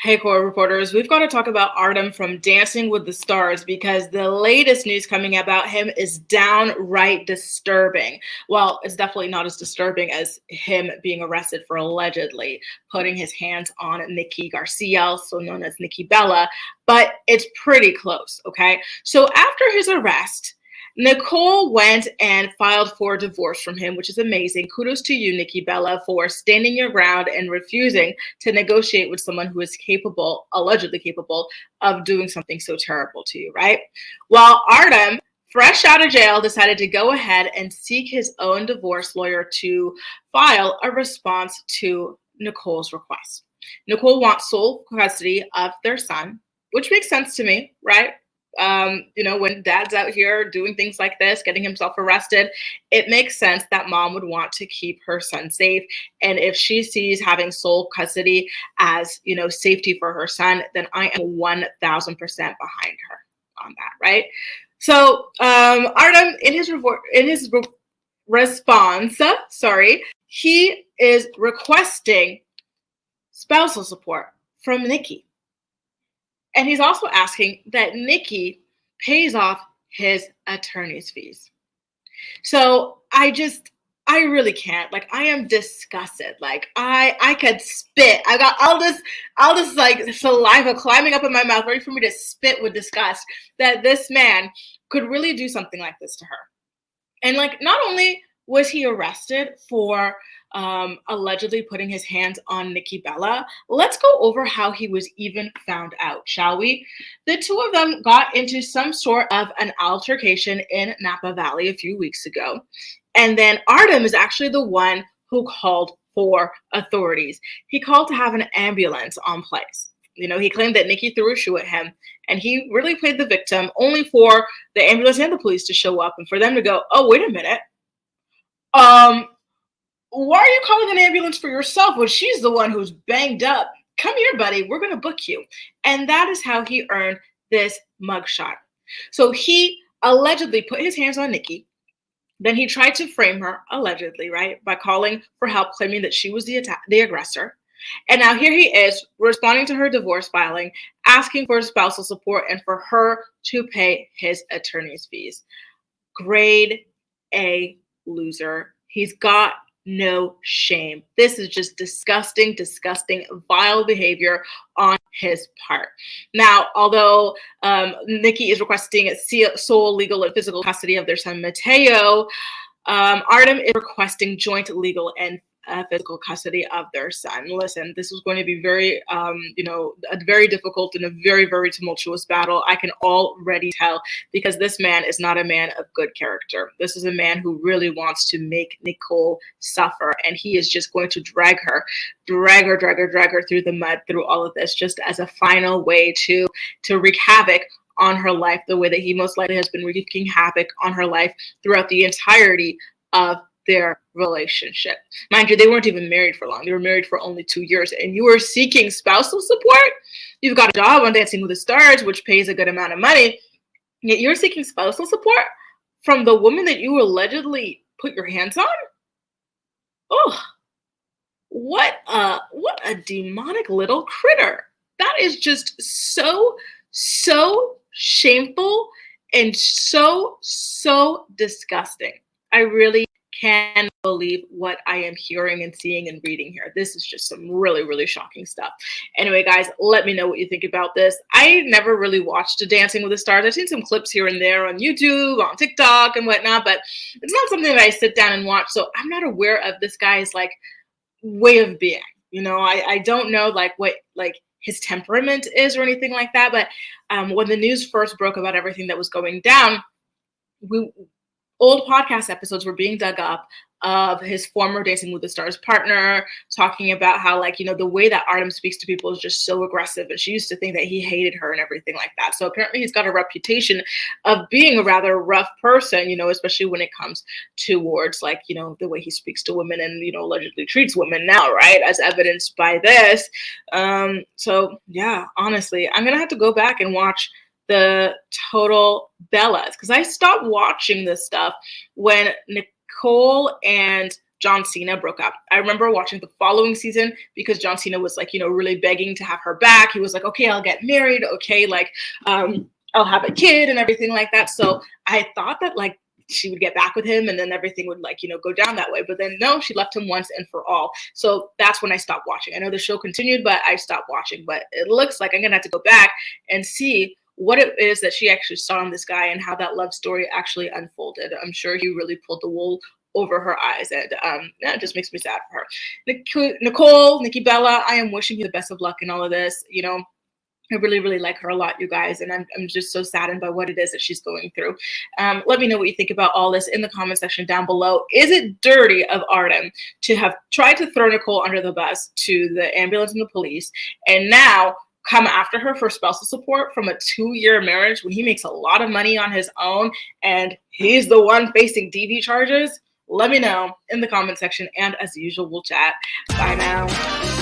Hey, core reporters, we've got to talk about Artem from Dancing with the Stars because the latest news coming about him is downright disturbing. Well, it's definitely not as disturbing as him being arrested for allegedly putting his hands on Nikki Garcia, also known as Nikki Bella, but it's pretty close, okay? So after his arrest, Nicole went and filed for divorce from him, which is amazing. Kudos to you, Nikki Bella, for standing your ground and refusing to negotiate with someone who is capable, allegedly capable, of doing something so terrible to you, right? While Artem, fresh out of jail, decided to go ahead and seek his own divorce lawyer to file a response to Nicole's request. Nicole wants sole custody of their son, which makes sense to me, right? When dad's out here doing things like this, getting himself arrested, it makes sense that mom would want to keep her son safe. And if she sees having sole custody as, safety for her son, then I am 1000% behind her on that, right? So Artem, in his response, he is requesting spousal support from Nikki. And he's also asking that Nikki pays off his attorney's fees. So I really can't. Like, I am disgusted. Like, I could spit. I got all this like saliva climbing up in my mouth, ready for me to spit with disgust that this man could really do something like this to her. And like, not only was he arrested for allegedly putting his hands on Nikki Bella, let's go over how he was even found out, shall we? The two of them got into some sort of an altercation in Napa Valley a few weeks ago. And then Artem is actually the one who called for authorities. He called to have an ambulance on place. He claimed that Nikki threw a shoe at him, and he really played the victim, only for the ambulance and the police to show up and for them to go, oh, wait a minute. Why are you calling an ambulance for yourself when she's the one who's banged up? Come here, buddy. We're going to book you. And that is how he earned this mugshot. So he allegedly put his hands on Nikki. Then he tried to frame her, allegedly, right, by calling for help, claiming that she was the aggressor. And now here he is responding to her divorce filing, asking for spousal support and for her to pay his attorney's fees. Grade A loser. He's got no shame. This is just disgusting, vile behavior on his part. Now, although Nikki is requesting sole legal and physical custody of their son, Mateo, Artem is requesting joint legal and physical custody of their son. Listen, this is going to be very, a very difficult and a very, very tumultuous battle. I can already tell, because this man is not a man of good character. This is a man who really wants to make Nicole suffer, and he is just going to drag her through the mud, through all of this, just as a final way to wreak havoc on her life, the way that he most likely has been wreaking havoc on her life throughout the entirety of their relationship. Mind you, they weren't even married for long. They were married for only 2 years, and you are seeking spousal support. You've got a job on Dancing with the Stars, which pays a good amount of money, yet you're seeking spousal support from the woman that you allegedly put your hands on? Oh, what a demonic little critter. That is just so shameful and so disgusting. I really can't believe what I am hearing and seeing and reading here. This is just some really shocking stuff. Anyway, guys, let me know what you think about this. I never really watched Dancing with the Stars. I've seen some clips here and there on YouTube, on TikTok and whatnot, but it's not something that I sit down and watch. So I'm not aware of this guy's like way of being. I don't know what his temperament is or anything like that. But when the news first broke about everything that was going down, old podcast episodes were being dug up of his former Dancing with the Stars partner, talking about how, the way that Artem speaks to people is just so aggressive. And she used to think that he hated her and everything like that. So apparently he's got a reputation of being a rather rough person, especially when it comes towards, the way he speaks to women and, allegedly treats women now, right? As evidenced by this. So, yeah, honestly, I'm going to have to go back and watch the total Bellas, because I stopped watching this stuff when Nicole and John Cena broke up. I remember watching the following season because John Cena was like, really begging to have her back. He was like, okay, I'll get married. Okay, like, I'll have a kid and everything like that. So I thought that like she would get back with him and then everything would like, go down that way. But then no, she left him once and for all. So that's when I stopped watching. I know the show continued, but I stopped watching. But it looks like I'm going to have to go back and see what it is that she actually saw in this guy and how that love story actually unfolded. I'm sure he really pulled the wool over her eyes, and it just makes me sad for her. Nicole, Nikki Bella, I am wishing you the best of luck in all of this. I really, really like her a lot, you guys, and I'm just so saddened by what it is that she's going through. Let me know what you think about all this in the comment section down below. Is it dirty of Artem to have tried to throw Nicole under the bus to the ambulance and the police, and now come after her for spousal support from a 2-year marriage when he makes a lot of money on his own and he's the one facing DV charges? Let me know in the comment section, and as usual, we'll chat. Bye now.